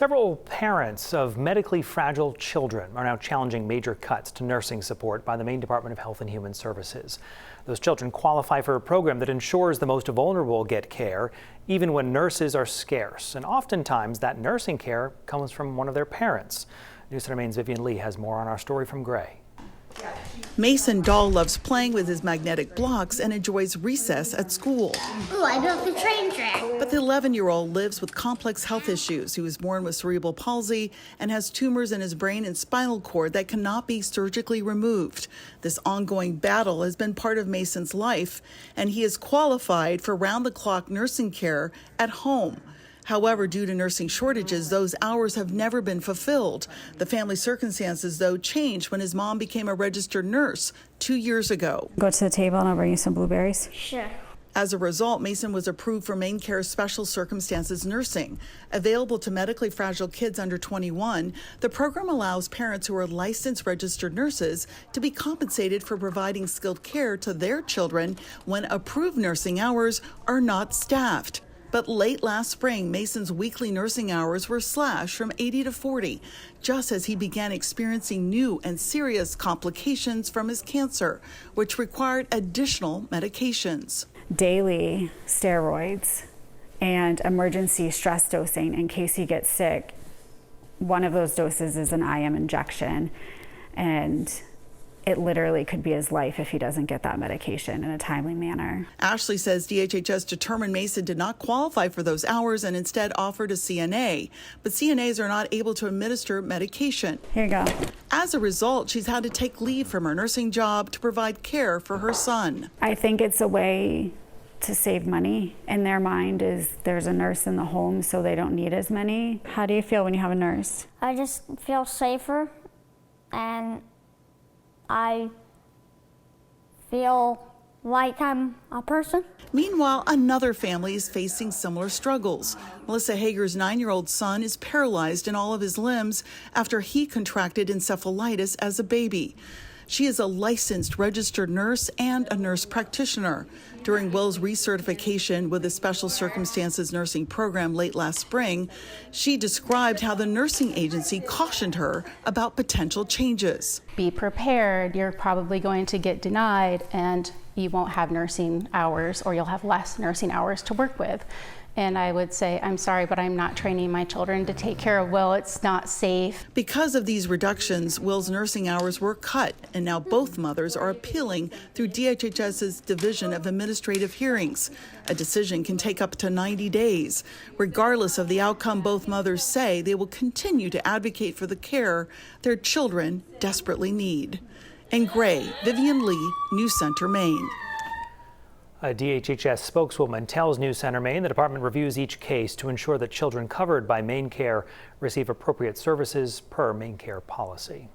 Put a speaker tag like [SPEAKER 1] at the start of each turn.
[SPEAKER 1] Several parents of medically fragile children are now challenging major cuts to nursing support by the Maine Department of Health and Human Services. Those children qualify for a program that ensures the most vulnerable get care, even when nurses are scarce. And oftentimes that nursing care comes from one of their parents. News Center Maine's Vivian Lee has more on our story from Gray.
[SPEAKER 2] Mason Dahl loves playing with his magnetic blocks and enjoys recess at school.
[SPEAKER 3] Ooh, I built the train track.
[SPEAKER 2] But the 11-year-old lives with complex health issues. He was born with cerebral palsy and has tumors in his brain and spinal cord that cannot be surgically removed. This ongoing battle has been part of Mason's life, and he is qualified for round-the-clock nursing care at home. However, due to nursing shortages, those hours have never been fulfilled. The family circumstances, though, changed when his mom became a registered nurse 2 years ago.
[SPEAKER 4] Go to the table and I'll bring you some blueberries.
[SPEAKER 3] Sure.
[SPEAKER 2] As a result, Mason was approved for MaineCare Special Circumstances Nursing. Available to medically fragile kids under 21, the program allows parents who are licensed registered nurses to be compensated for providing skilled care to their children when approved nursing hours are not staffed. But late last spring, Mason's weekly nursing hours were slashed from 80 to 40, just as he began experiencing new and serious complications from his cancer, which required additional medications.
[SPEAKER 4] Daily steroids and emergency stress dosing in case he gets sick. One of those doses is an IM injection, and it literally could be his life if he doesn't get that medication in a timely manner.
[SPEAKER 2] Ashley says DHHS determined Mason did not qualify for those hours and instead offered a CNA. But CNAs are not able to administer medication.
[SPEAKER 4] Here you go.
[SPEAKER 2] As a result, she's had to take leave from her nursing job to provide care for her son.
[SPEAKER 4] I think it's a way to save money. In their mind is there's a nurse in the home, so they don't need as many. How do you feel when you have a nurse?
[SPEAKER 3] I just feel safer, and I feel like I'm a person.
[SPEAKER 2] Meanwhile, another family is facing similar struggles. Melissa Hager's 9-year-old son is paralyzed in all of his limbs after he contracted encephalitis as a baby. She is a licensed registered nurse and a nurse practitioner. During Will's recertification with the Special Circumstances Nursing Program late last spring, she described how the nursing agency cautioned her about potential changes.
[SPEAKER 5] Be prepared, you're probably going to get denied and you won't have nursing hours, or you'll have less nursing hours to work with. And I would say, I'm sorry, but I'm not training my children to take care of Will. It's not safe.
[SPEAKER 2] Because of these reductions, Will's nursing hours were cut, and now both mothers are appealing through DHHS's Division of Administrative Hearings. A decision can take up to 90 days. Regardless of the outcome, both mothers say they will continue to advocate for the care their children desperately need. In Gray, Vivian Lee, News Center, Maine.
[SPEAKER 1] A DHHS spokeswoman tells News Center Maine the department reviews each case to ensure that children covered by MaineCare receive appropriate services per MaineCare policy.